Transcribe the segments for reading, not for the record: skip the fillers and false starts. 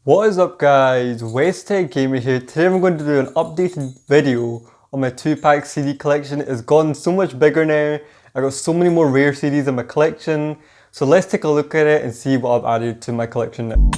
What is up guys, Westtech Gamer here. Today I'm going to do an updated video on my Tupac CD collection. It's gotten so much bigger now. I got so many more rare CDs in my collection. So let's take a look at it and see what I've added to my collection now.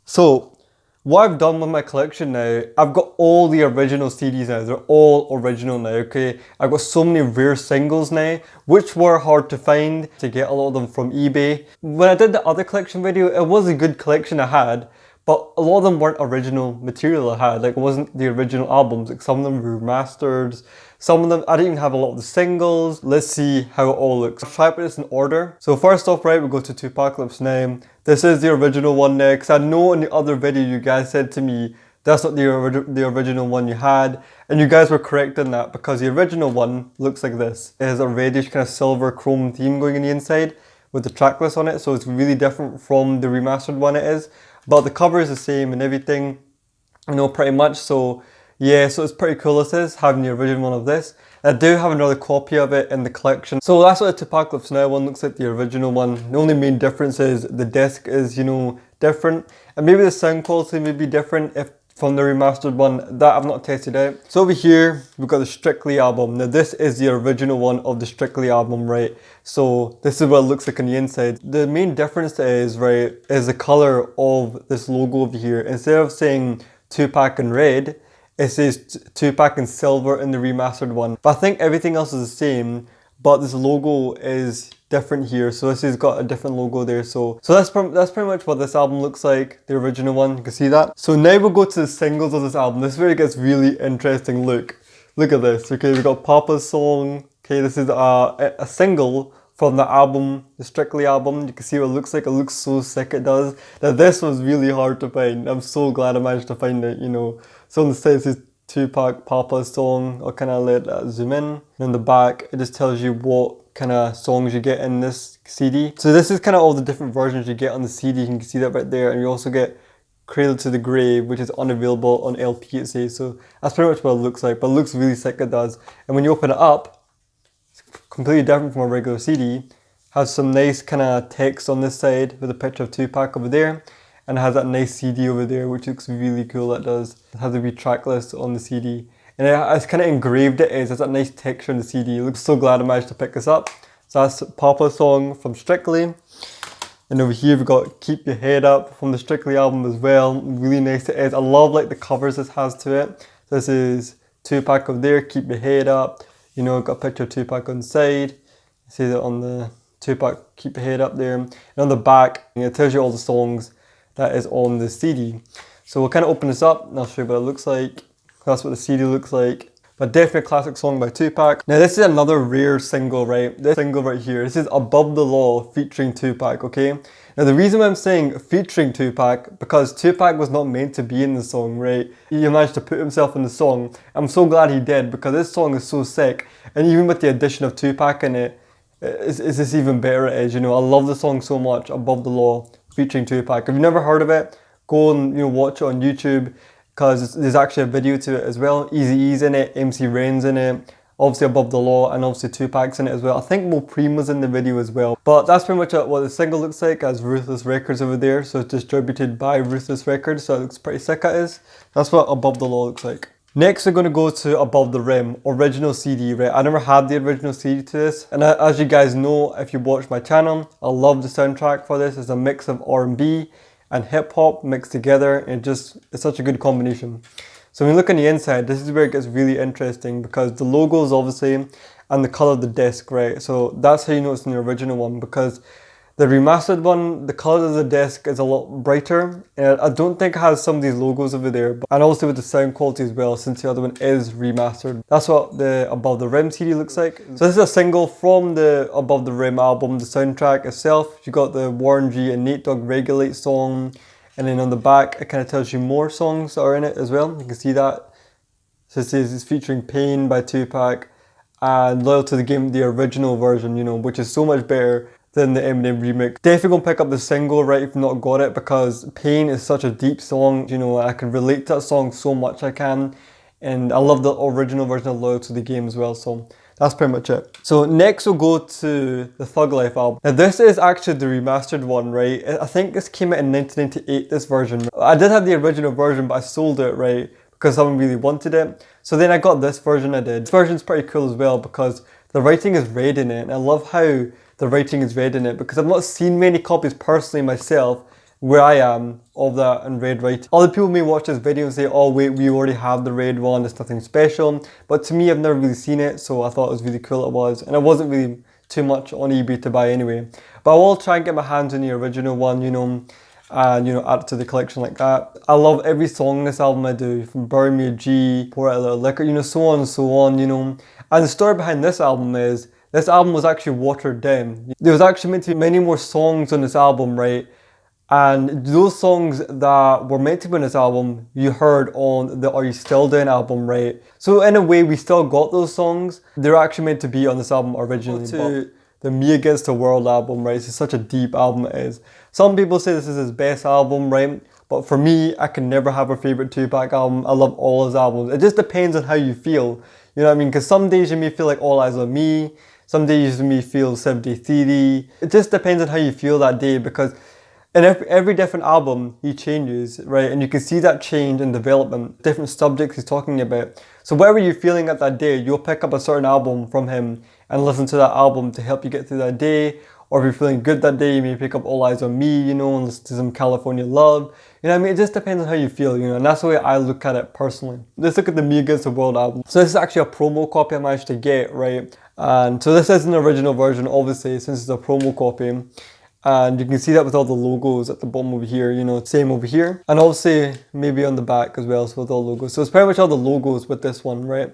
So what I've done with my collection now, I've got all the original CDs now. They're all original now, okay? I've got so many rare singles now, which were hard to find, to get a lot of them from eBay. When I did the other collection video, it was a good collection I had, but a lot of them weren't original material I had. Like, it wasn't the original albums. Like, some of them were remastered. Some of them, I didn't even have a lot of the singles. Let's see how it all looks. I'll try to put this in order. So first off, right, we'll go to Tupacalypse now. This is the original one now, because I know in the other video you guys said to me, that's not the original one you had. And you guys were correct in that, because the original one looks like this. It has a reddish kind of silver chrome theme going in the inside with the track list on it. So it's really different from the remastered one it is. But the cover is the same and everything, you know, pretty much. So yeah, so it's pretty cool this is, having the original one of this. I do have another copy of it in the collection. So that's what the Tupacalypse Now one looks like, the original one. The only main difference is the disc is, you know, different. And maybe the sound quality may be different if from the remastered one. That I've not tested out. So over here, we've got the Strictly album. Now this is the original one of the Strictly album, right? So this is what it looks like on the inside. The main difference is, right, is the color of this logo over here. Instead of saying Tupac in red, it says Tupac in silver in the remastered one. But I think everything else is the same, but this logo is different here. So this has got a different logo there. So that's pretty much what this album looks like, the original one. You can see that. So now we'll go to the singles of this album. This is where it gets really interesting. Look at this. Okay, we got Papa's Song. Okay, this is a single from the album, the Strictly album. You can see what it looks like. It looks so sick, it does. Now this was really hard to find. I'm so glad I managed to find it, you know. So on the side it says Tupac, Papa's Song. I'll kind of let that zoom in. And in the back, it just tells you what kind of songs you get in this CD. So this is kind of all the different versions you get on the CD. You can see that right there. And you also get Cradle to the Grave, which is unavailable on LP, it says. So that's pretty much what it looks like. But it looks really sick, it does. And when you open it up, it's completely different from a regular CD. Has some nice kind of text on this side with a picture of Tupac over there. And it has that nice CD over there, which looks really cool, that does. It has a wee track list on the CD. And it's kind of engraved it is. There's that nice texture on the CD. I'm so glad I managed to pick this up. So that's Papa's Song from Strictly. And over here we've got Keep Your Head Up from the Strictly album as well. Really nice it is. I love like the covers this has to it. So this is Tupac over there, Keep Your Head Up. You know, got a picture of Tupac on the side. You see that on the Tupac, Keep Your Head Up there. And on the back, it tells you all the songs that is on the CD. So we'll kind of open this up and I'll show you what it looks like. That's what the CD looks like. But definitely a classic song by Tupac. Now this is another rare single, right? This single right here, this is Above the Law featuring Tupac, okay? Now the reason why I'm saying featuring Tupac, because Tupac was not meant to be in the song, right? He managed to put himself in the song. I'm so glad he did, because this song is so sick. And even with the addition of Tupac in it, it's just even better it is, you know? I love the song so much, Above the Law featuring Tupac. If you've never heard of it, go and watch it on YouTube, because there's actually a video to it as well. Eazy-E's in it, MC Ren's in it, obviously Above the Law, and obviously Tupac's in it as well. I think Mo Primo's in the video as well. But that's pretty much what the single looks like, as Ruthless Records over there. So it's distributed by Ruthless Records, so it looks pretty sick it is. That's what Above the Law looks like. Next we're going to go to Above the Rim, original CD, right? I never had the original CD to this, and as you guys know, if you watch my channel, I love the soundtrack for this. It's a mix of R&B and hip hop mixed together, and it's such a good combination. So when you look on the inside, this is where it gets really interesting, because the logos obviously, and the color of the disc, right? So that's how you know it's in the original one, because the remastered one, the color of the disc is a lot brighter, and I don't think it has some of these logos over there, and also with the sound quality as well, since the other one is remastered. That's what the Above the Rim CD looks like. So this is a single from the Above the Rim album, the soundtrack itself. You got the Warren G and Nate Dogg Regulate song, and then on the back it kind of tells you more songs that are in it as well. You can see that. So it says it's featuring Pain by Tupac and Loyal to the Game, the original version, you know, which is so much better than the Eminem remix. Definitely gonna pick up the single, right, if you've not got it, because Pain is such a deep song, you know, I can relate to that song so much I can, and I love the original version of Loyal to the Game as well. So that's pretty much it. So next we'll go to the Thug Life album. Now this is actually the remastered one, right? I think this came out in 1998, this version. I did have the original version, but I sold it, right? Because someone really wanted it. So then I got this version I did. This version's pretty cool as well because the writing is red in it. And I love how the writing is red in it because I've not seen many copies personally myself where I am of that in red writing. Other people may watch this video and say, oh wait, we already have the red one, it's nothing special. But to me, I've never really seen it, so I thought it was really cool it was. And it wasn't really too much on eBay to buy anyway. But I will try and get my hands on the original one, you know, and you know, add it to the collection like that. I love every song in this album I do, from Burn Me a G, Pour Out a Little Liquor, you know, so on and so on, you know. And the story behind this album is, this album was actually watered down. There was actually meant to be many more songs on this album, right? And those songs that were meant to be on this album, you heard on the Are You Still Down album, right? So in a way, we still got those songs. They're actually meant to be on this album originally. To the Me Against the World album, right? It's such a deep album it is. Some people say this is his best album, right? But for me, I can never have a favorite Tupac album. I love all his albums. It just depends on how you feel. You know what I mean? Because some days you may feel like All Eyes on Me. Some days you may feel 70 Theory. It just depends on how you feel that day, because in every different album, he changes, right? And you can see that change in development, different subjects he's talking about. So whatever you're feeling at that day, you'll pick up a certain album from him and listen to that album to help you get through that day. Or if you're feeling good that day, you may pick up All Eyes on Me, you know, and listen to some California Love. You know what I mean? It just depends on how you feel, you know, and that's the way I look at it personally. Let's look at the Me Against the World album. So this is actually a promo copy I managed to get, right? And so this isn't the original version, obviously, since it's a promo copy. And you can see that with all the logos at the bottom over here, you know, same over here. And obviously maybe on the back as well, so with all logos. So it's pretty much all the logos with this one, right?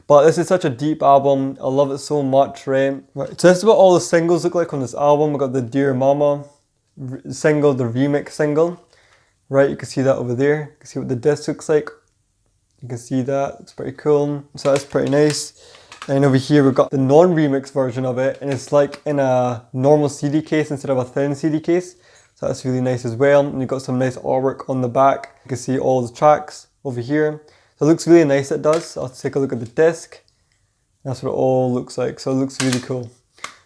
But this is such a deep album. I love it so much, right? So this is what all the singles look like on this album. We got the Dear Mama single, the remix single, right? You can see that over there. You can see what the disc looks like. You can see that, it's pretty cool. So that's pretty nice. And over here we've got the non-remix version of it, and it's like in a normal CD case instead of a thin CD case. So that's really nice as well. And you've got some nice artwork on the back. You can see all the tracks over here. So it looks really nice, it does. I'll take a look at the disc. That's what it all looks like. So it looks really cool.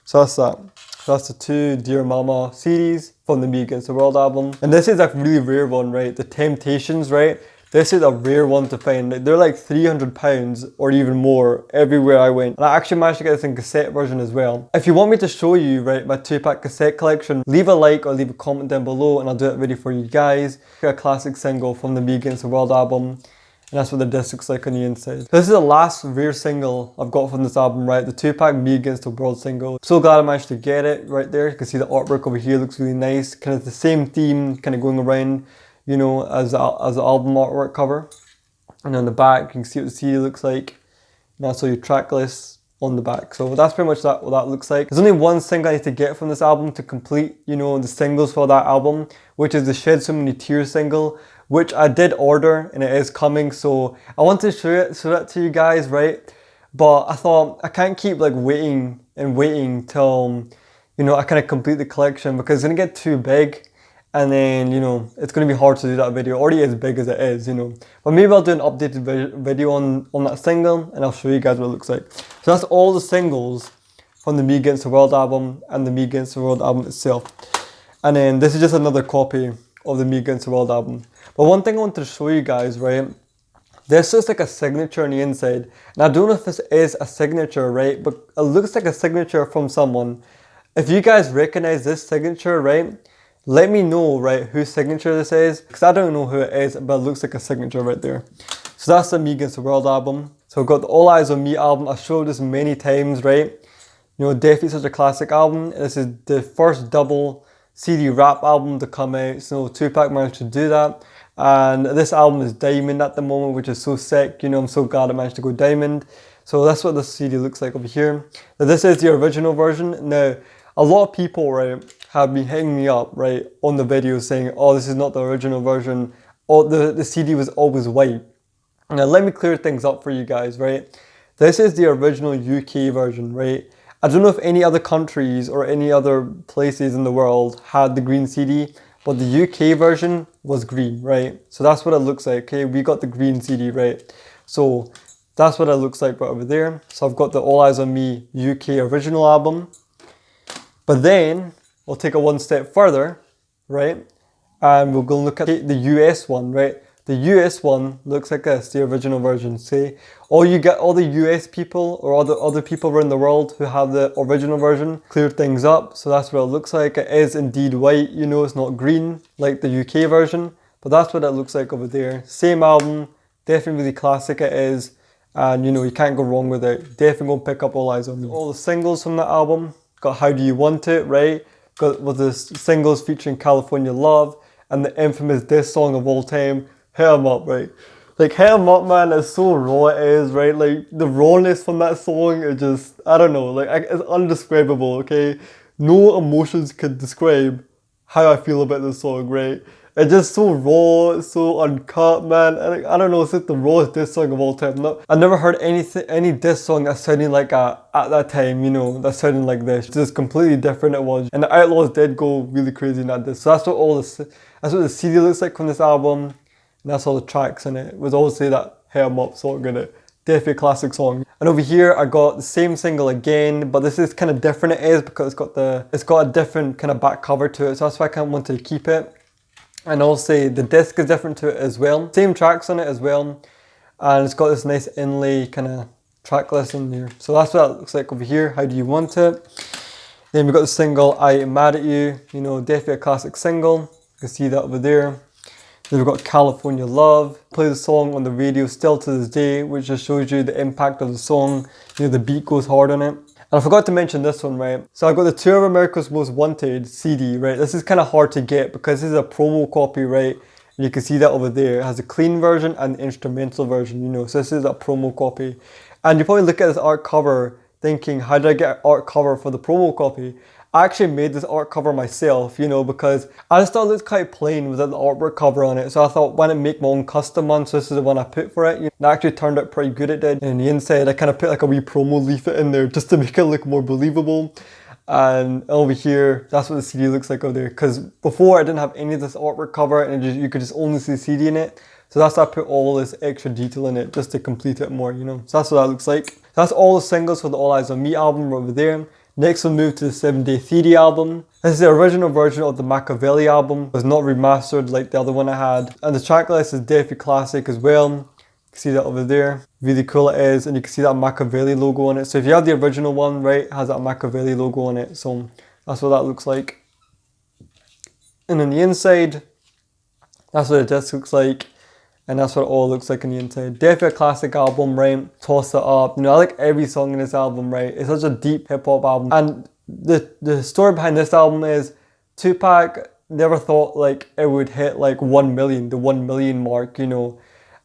So that's that. So that's the two Dear Mama CDs from the Me Against the World album. And this is a really rare one, right? The Temptations, right? This is a rare one to find. They're like £300 or even more everywhere I went. And I actually managed to get this in cassette version as well. If you want me to show you, right, my Tupac cassette collection, leave a like or leave a comment down below and I'll do it ready for you guys. A classic single from the Me Against the World album. And that's what the disc looks like on the inside. So this is the last rare single I've got from this album, right? The Tupac Me Against the World single. So glad I managed to get it right there. You can see the artwork over here looks really nice. Kind of the same theme kind of going around, you know, as the album artwork cover. And on the back, you can see what the CD looks like. And that's all your track lists on the back. So that's pretty much what that looks like. There's only one single I need to get from this album to complete, you know, the singles for that album, which is the Shed So Many Tears single, which I did order and it is coming. So I wanted to show it to you guys, right? But I thought I can't keep like waiting till, you know, I kind of complete the collection, because it's gonna get too big. And then, you know, it's going to be hard to do that video, already as big as it is, you know. But maybe I'll do an updated video on that single and I'll show you guys what it looks like. So that's all the singles from the Me Against the World album and the Me Against the World album itself. And then this is just another copy of the Me Against the World album. But one thing I wanted to show you guys, right? This is like a signature on the inside. And I don't know if this is a signature, right? But it looks like a signature from someone. If you guys recognize this signature, right? Let me know, right, whose signature this is, because I don't know who it is, but it looks like a signature right there. So that's the Me Against the World album. So I've got the All Eyes on Me album. I've showed this many times, right? You know, definitely such a classic album. This is the first double CD rap album to come out, so Tupac managed to do that. And this album is diamond at the moment, which is so sick. You know, I'm so glad I managed to go diamond. So that's what the CD looks like over here. Now this is the original version. Now, a lot of people, right, have been hitting me up, right, on the video saying, oh, this is not the original version. Oh, the CD was always white. Now, let me clear things up for you guys, right? This is the original UK version, right? I don't know if any other countries or any other places in the world had the green CD, but the UK version was green, right? So that's what it looks like, okay? We got the green CD, right? So That's what it looks like right over there. So I've got the All Eyes on Me UK original album. But then we'll take it one step further, right? And we'll go look at the US one, right? The US one looks like this, the original version. See, all the US people or other people around the world who have the original version cleared things up. So that's what it looks like. It is indeed white, you know, it's not green like the UK version, but that's what it looks like over there. Same album, definitely really classic it is. And you know, you can't go wrong with it. Definitely go pick up All Eyes on Me. All the singles from that album, got How Do You Want It, right? Got with the singles featuring California Love and the infamous diss song of all time, Hit 'Em Up, right? Like, Hit 'Em Up, man, is so raw it is, right? Like, the rawness from that song is just, I don't know, like, it's undescribable, okay? No emotions could describe how I feel about this song, right? It's just so raw, so uncut, man. And I don't know, it's like the rawest diss song of all time. I never heard any diss song that sounded like at that time, you know, that sounded like this. Just completely different it was. And the Outlaws did go really crazy in that diss. So that's what the CD looks like from this album. And that's all the tracks in it. It was obviously that Hit 'Em Up song in it. Definitely a classic song. And over here I got the same single again, but this is kind of different it is because it's got a different kind of back cover to it. So that's why I kind of wanted to keep it. And also the disc is different to it as well. Same tracks on it as well. And it's got this nice inlay kind of track list in there. So that's what it looks like over here. How Do You Want It? Then we've got the single I Ain't Mad At You. You know, definitely a classic single. You can see that over there. Then we've got California Love. Play the song on the radio still to this day, which just shows you the impact of the song. You know, the beat goes hard on it. And I forgot to mention this one, right? So I got the Tour of America's Most Wanted CD, right? This is kind of hard to get because this is a promo copy, right? And you can see that over there. It has a clean version and the instrumental version, you know. So this is a promo copy. And you probably look at this art cover thinking, how did I get an art cover for the promo copy? I actually made this art cover myself, you know, because I just thought it looked quite plain without the artwork cover on it. So I thought, why not make my own custom one? So this is the one I put for it. You know, it actually turned out pretty good, it did. And on the inside, I kind of put like a wee promo leaflet in there just to make it look more believable. And over here, that's what the CD looks like over there. Because before I didn't have any of this artwork cover and you could just only see the CD in it. So that's why I put all this extra detail in it just to complete it more, you know. So that's what that looks like. So that's all the singles for the All Eyes on Me album over there. Next we'll move to the 7 Day Theory album. This is the original version of the Machiavelli album. It was not remastered like the other one I had. And the track list is definitely classic as well. You can see that over there. Really cool it is. And you can see that Machiavelli logo on it. So if you have the original one, right, it has that Machiavelli logo on it. So that's what that looks like. And on the inside, that's what the disc looks like. And that's what it all looks like on the inside. Definitely a classic album, right? Toss It Up. You know, I like every song in this album, right? It's such a deep hip hop album. And the story behind this album is Tupac never thought like it would hit like 1 million, the 1 million mark, you know,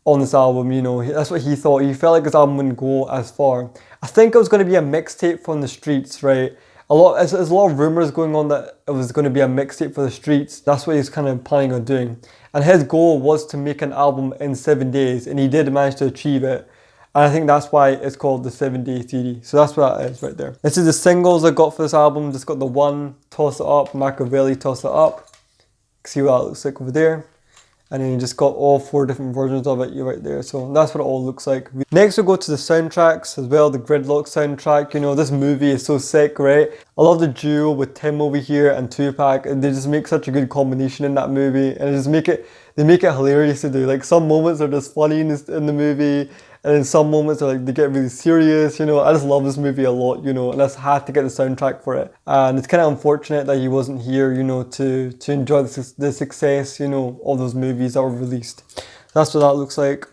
on this album, you know. That's what he thought. He felt like his album wouldn't go as far. I think it was going to be a mixtape from the streets, right? There's a lot of rumors going on that it was going to be a mixtape for the streets. That's what he's kind of planning on doing. And his goal was to make an album in 7 days, and he did manage to achieve it. And I think that's why it's called the 7 Day Theory. So that's what that is right there. This is the singles I got for this album. Just got the one, Toss It Up, Machiavelli, Toss It Up. See what that looks like over there. And then you just got all 4 different versions of it right there. So that's what it all looks like. Next we'll go to the soundtracks as well. The Gridlock soundtrack. You know, this movie is so sick, right? I love the duo with Tim over here and Tupac. And they just make such a good combination in that movie. And they make it hilarious to do. Like some moments are just funny in the movie. And then some moments are like, they get really serious, you know. I just love this movie a lot, you know, and I just had to get the soundtrack for it. And it's kind of unfortunate that he wasn't here, you know, to enjoy the success, you know, of those movies that were released. That's what that looks like.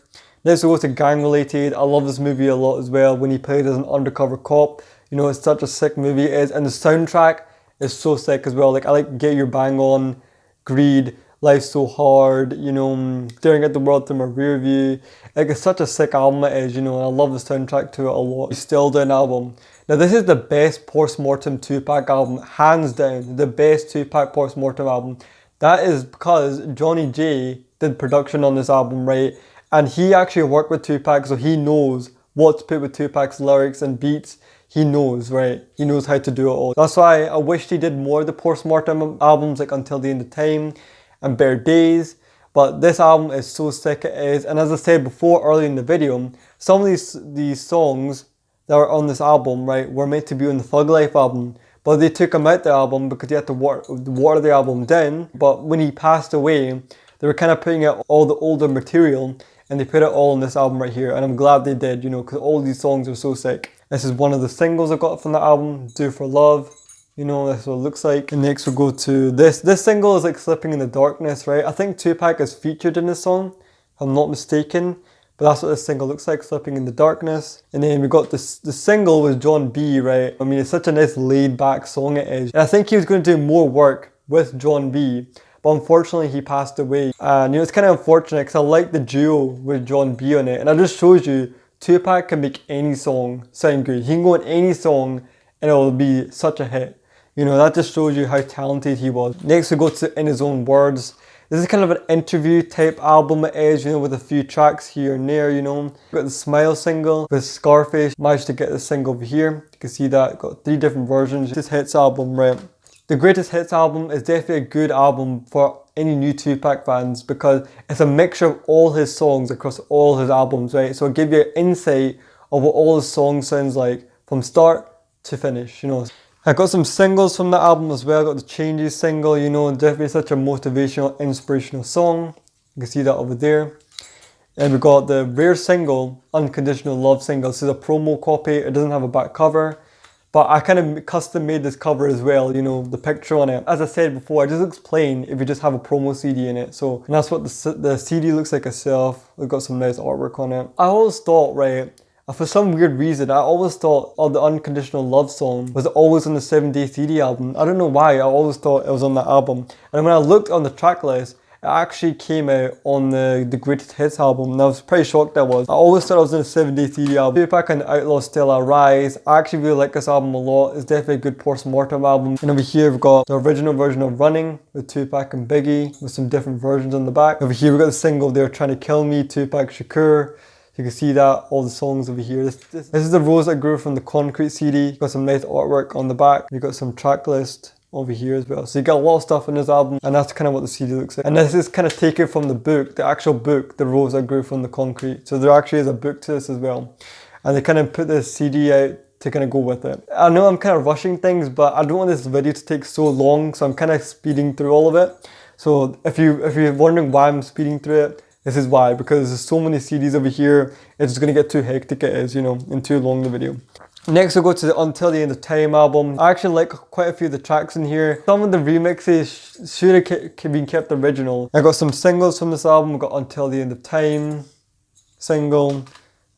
Next we go to Gang Related. I love this movie a lot as well. When he played as an undercover cop, you know, it's such a sick movie it is. And the soundtrack is so sick as well. Like, I like Get Your Bang On, Greed, Life's So Hard, you know, Staring at the World Through My Rear View. Like, it's such a sick album it is, you know, and I love the soundtrack to it a lot. Still Down album. Now this is the best post-mortem Tupac album, hands down, the best Tupac post-mortem album. That is because Johnny J did production on this album, right? And he actually worked with Tupac, so he knows what to put with Tupac's lyrics and beats. He knows, right? He knows how to do it all. That's why I wished he did more of the post-mortem albums, like Until the End of Time and Better Days. But this album is so sick it is. And as I said before early in the video, some of these songs that are on this album, right, were meant to be on the Thug Life album. But they took him out the album because they had to water the album down. But when he passed away, they were kind of putting out all the older material and they put it all on this album right here. And I'm glad they did, you know, because all these songs are so sick. This is one of the singles I got from the album, Do For Love. You know, that's what it looks like. And next we'll go to this. This single is like Slipping in the Darkness, right? I think Tupac is featured in this song, if I'm not mistaken. But that's what this single looks like, Slipping in the Darkness. And then we got the single with John B, right? I mean, it's such a nice laid back song it is. And I think he was going to do more work with John B, but unfortunately he passed away. And you know, it's kind of unfortunate because I like the duo with John B on it. And it just shows you Tupac can make any song sound good. He can go on any song and it will be such a hit. You know, that just shows you how talented he was. Next we go to In His Own Words. This is kind of an interview type album it is, you know, with a few tracks here and there, you know. Got the Smile single with Scarface. Managed to get the single over here. You can see that, got 3 different versions. This Hits album, right? The Greatest Hits album is definitely a good album for any new Tupac fans because it's a mixture of all his songs across all his albums, right? So it'll give you an insight of what all his songs sounds like from start to finish, you know. I got some singles from the album as well. I got the Changes single, you know, definitely such a motivational, inspirational song. You can see that over there. And we got the rare single, Unconditional Love single. This is a promo copy. It doesn't have a back cover. But I kind of custom made this cover as well, you know, the picture on it. As I said before, it just looks plain if you just have a promo CD in it. So, and that's what the CD looks like itself. We've got some nice artwork on it. I always thought, right, for some weird reason, I always thought the Unconditional Love song was always on the 7 Day CD album. I don't know why, I always thought it was on that album. And when I looked on the track list, it actually came out on the Greatest Hits album, and I was pretty shocked I was. I always thought it was in a 7 Day CD album. Tupac and Outlaw Still I Rise. I actually really like this album a lot. It's definitely a good post-mortem album. And over here we've got the original version of Running with Tupac and Biggie with some different versions on the back. Over here we've got the single They're Trying to Kill Me, Tupac Shakur. You can see that, all the songs over here. This is the Rose That Grew from the Concrete CD. Got some nice artwork on the back. You got some track list over here as well. So you got a lot of stuff in this album, and that's kind of what the CD looks like. And this is kind of taken from the book, the actual book, The Rose That Grew from the Concrete. So there actually is a book to this as well. And they kind of put this CD out to kind of go with it. I know I'm kind of rushing things, but I don't want this video to take so long, so I'm kind of speeding through all of it. So if you're wondering why I'm speeding through it, this is why, because there's so many CDs over here, it's just going to get too hectic it is, you know, and too long the video. Next we'll go to the Until the End of Time album. I actually like quite a few of the tracks in here. Some of the remixes should have been kept original. I got some singles from this album. I got Until the End of Time single,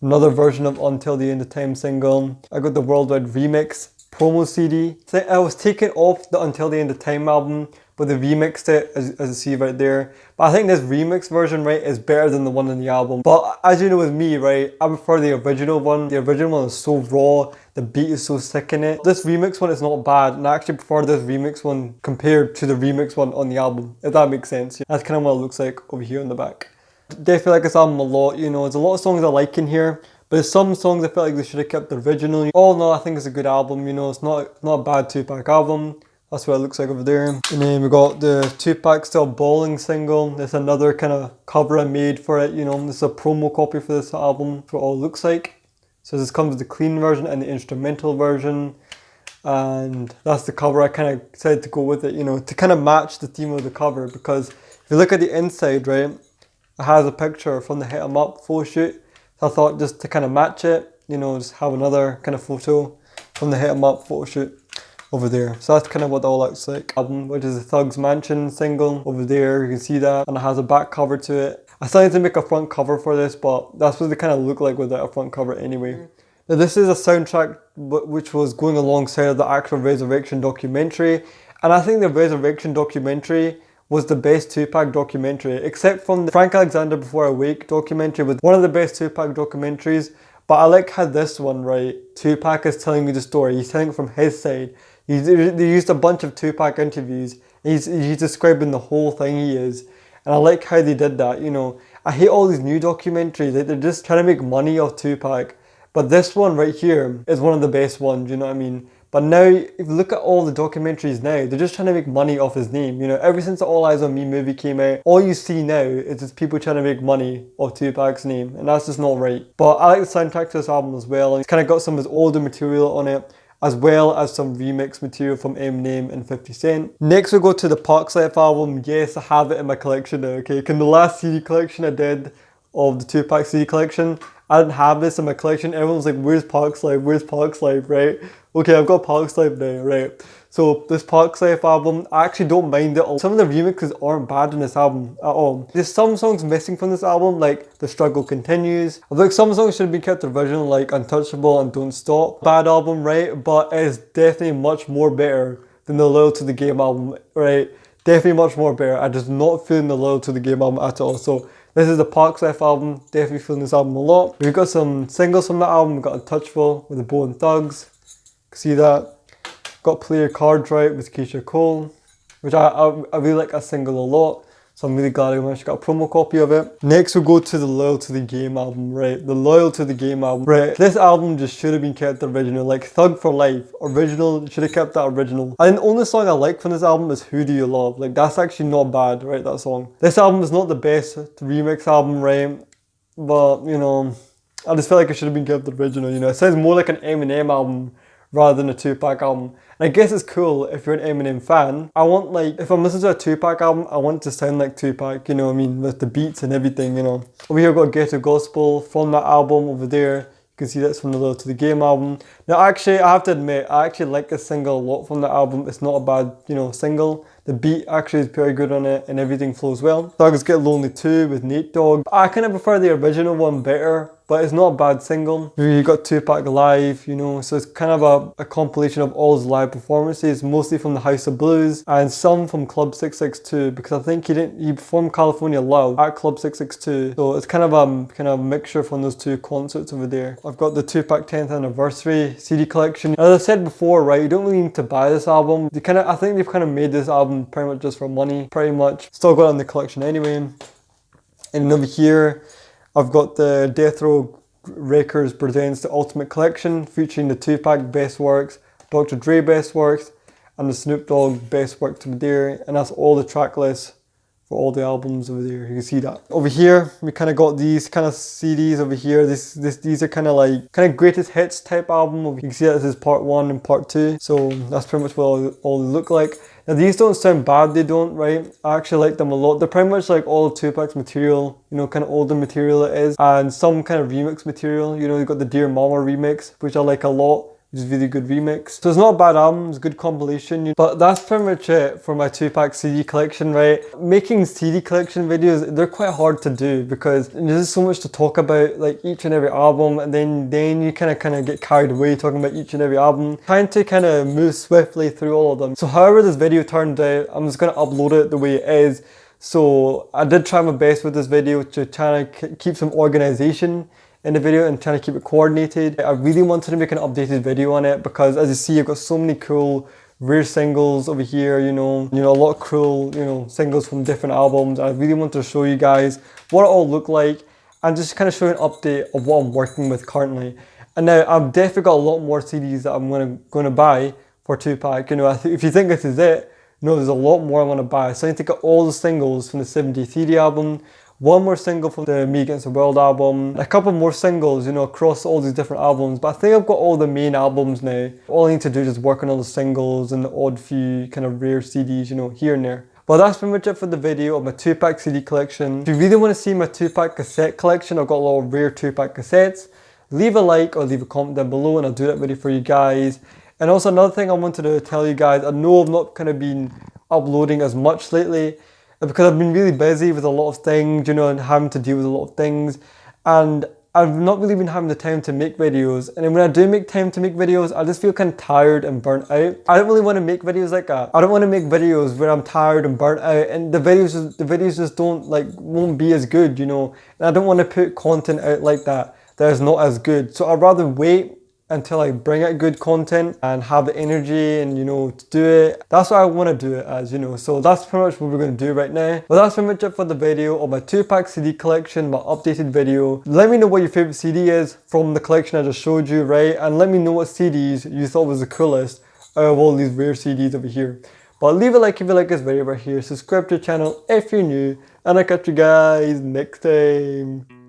another version of Until the End of Time single. I got the Worldwide Remix promo CD. So I was taken off the Until the End of Time album, but they remixed it as you see right there. But I think this remix version, right, is better than the one in the album. But as you know with me, right, I prefer the original one. The original one is so raw, the beat is so sick in it. This remix one is not bad, and I actually prefer this remix one compared to the remix one on the album, if that makes sense. That's kind of what it looks like over here on the back. Definitely like this album a lot, you know, there's a lot of songs I like in here, but there's some songs I feel like they should have kept the original. All in all, I think it's a good album, you know, it's not a bad Tupac album. That's what it looks like over there. And then we got the Tupac Still Ballin' single. There's another kind of cover I made for it, you know. This is a promo copy for this album. That's what it all looks like. So this comes with the clean version and the instrumental version. And that's the cover. I kind of decided to go with it, you know, to kind of match the theme of the cover. Because if you look at the inside, right, it has a picture from the Hit 'Em Up photo shoot. So I thought just to kind of match it, you know, just have another kind of photo from the Hit 'Em Up photo shoot over there. So that's kind of what it all looks like. Album, which is the Thug's Mansion single over there. You can see that, and it has a back cover to it. I still need to make a front cover for this, but that's what they kind of look like without a front cover anyway. Now this is a soundtrack which was going alongside the actual Resurrection documentary, and I think the Resurrection documentary was the best Tupac documentary, except from the Frank Alexander Before I Wake documentary, was one of the best Tupac documentaries. But I like how this one, right, Tupac is telling me the story. He's telling it from his side. They used a bunch of Tupac interviews. He's describing the whole thing he is. And I like how they did that, you know. I hate all these new documentaries. They're just trying to make money off Tupac. But this one right here is one of the best ones, you know what I mean? But now, if you look at all the documentaries now, they're just trying to make money off his name. You know, ever since the All Eyes on Me movie came out, all you see now is just people trying to make money off Tupac's name, and that's just not right. But I like the soundtrack to this album as well. It's kind of got some of his older material on it, as well as some remix material from Eminem and 50 Cent. Next we go to the Park's Life album. Yes, I have it in my collection now, okay? Because the last CD collection I did of the Tupac CD collection, I didn't have this in my collection. Everyone's like, where's Park's Life? Where's Park's Life, right? Okay, I've got Park's Life now, right? So this Park's Life album, I actually don't mind it. Some of the remixes aren't bad in this album at all. There's some songs missing from this album, like The Struggle Continues. I think some songs should have been kept original, like Untouchable and Don't Stop. Bad album, right? But it's definitely much more better than the Loyal to the Game album, right? Definitely much more better. I just not feeling the Loyal to the Game album at all. So this is the Park's Life album. Definitely feeling this album a lot. We've got some singles from the album. We've got Untouchable with the Bone Thugs. See that? Got Play Your Cards Right with Keisha Cole, which I really like that single a lot. So I'm really glad I managed to get a promo copy of it. Next we'll go to the Loyal to the Game album, right? The Loyal to the Game album, right? This album just should have been kept original, like Thug for Life, original, should have kept that original. And the only song I like from this album is Who Do You Love? Like that's actually not bad, right, that song. This album is not the best remix album, right? But, you know, I just feel like it should have been kept original, you know? It sounds more like an Eminem album rather than a Tupac album. And I guess it's cool if you're an Eminem fan. I want, like, if I'm listening to a Tupac album, I want it to sound like Tupac, you know what I mean, with the beats and everything, you know. Over here we've got Ghetto Gospel from that album over there. You can see that's from the Loyal to the Game album. Now actually, I have to admit, I actually like this single a lot from the album. It's not a bad, you know, single. The beat actually is pretty good on it and everything flows well. Thugs Get Lonely Too with Nate Dogg. I kind of prefer the original one better, but it's not a bad single. You got Tupac Live, you know, so it's kind of a compilation of all his live performances, mostly from the House of Blues and some from Club 662, because I think he performed California Love at Club 662. So it's kind of a mixture from those two concerts over there. I've got the Tupac 10th anniversary CD collection. As I said before, right, you don't really need to buy this album. I think they've kind of made this album pretty much just for money, pretty much. Still got it in the collection anyway. And over here, I've got the Death Row Records presents the Ultimate Collection, featuring the Tupac Best Works, Dr. Dre Best Works, and the Snoop Dogg Best Works over there. And that's all the track lists for all the albums over there. You can see that. Over here, we kind of got these kind of CDs over here. These are kind of greatest hits type album. You can see that this is part 1 and part 2. So that's pretty much what all they look like. Now these don't sound bad, they don't, right? I actually like them a lot. They're pretty much like all of Tupac's material, you know, kind of older material it is. And some kind of remix material, you know, you've got the Dear Mama remix, which I like a lot. Which is a really good remix. So it's not a bad album, it's a good compilation. But that's pretty much it for my Tupac CD collection, right? Making CD collection videos, they're quite hard to do because there's so much to talk about, like each and every album, and then you kind of get carried away talking about each and every album. Trying to kind of move swiftly through all of them. So however this video turned out, I'm just going to upload it the way it is. So I did try my best with this video to try to keep some organization in the video and trying to keep it coordinated. I really wanted to make an updated video on it because as you see, I've got so many cool rare singles over here, you know, a lot of cool, you know, singles from different albums. I really wanted to show you guys what it all looked like and just kind of show you an update of what I'm working with currently. And now I've definitely got a lot more CDs that I'm going to buy for Tupac. You know, if you think this is it, no, there's a lot more I want to buy. So I need to get all the singles from the 70 CD album, one more single from the Me Against the World album, a couple more singles, you know, across all these different albums. But I think I've got all the main albums now. All I need to do is just work on all the singles and the odd few kind of rare CDs, you know, here and there. But that's pretty much it for the video of my Tupac CD collection. If you really want to see my Tupac cassette collection, I've got a lot of rare Tupac cassettes. Leave a like or leave a comment down below and I'll do that video for you guys. And also another thing I wanted to tell you guys, I know I've not kind of been uploading as much lately because I've been really busy with a lot of things, you know, and having to deal with a lot of things. And I've not really been having the time to make videos. And then when I do make time to make videos, I just feel kind of tired and burnt out. I don't really want to make videos like that. I don't want to make videos where I'm tired and burnt out and the videos just won't be as good, you know. And I don't want to put content out like that that is not as good. So I'd rather wait until I bring out good content and have the energy and, you know, to do it. That's what I want to do it as, you know. So that's pretty much what we're going to do right now. But that's pretty much it for the video of my Tupac CD collection, my updated video. Let me know what your favorite CD is from the collection I just showed you, right? And let me know what CDs you thought was the coolest out of all these rare CDs over here. But leave a like if you like this video right here. Subscribe to the channel if you're new. And I'll catch you guys next time.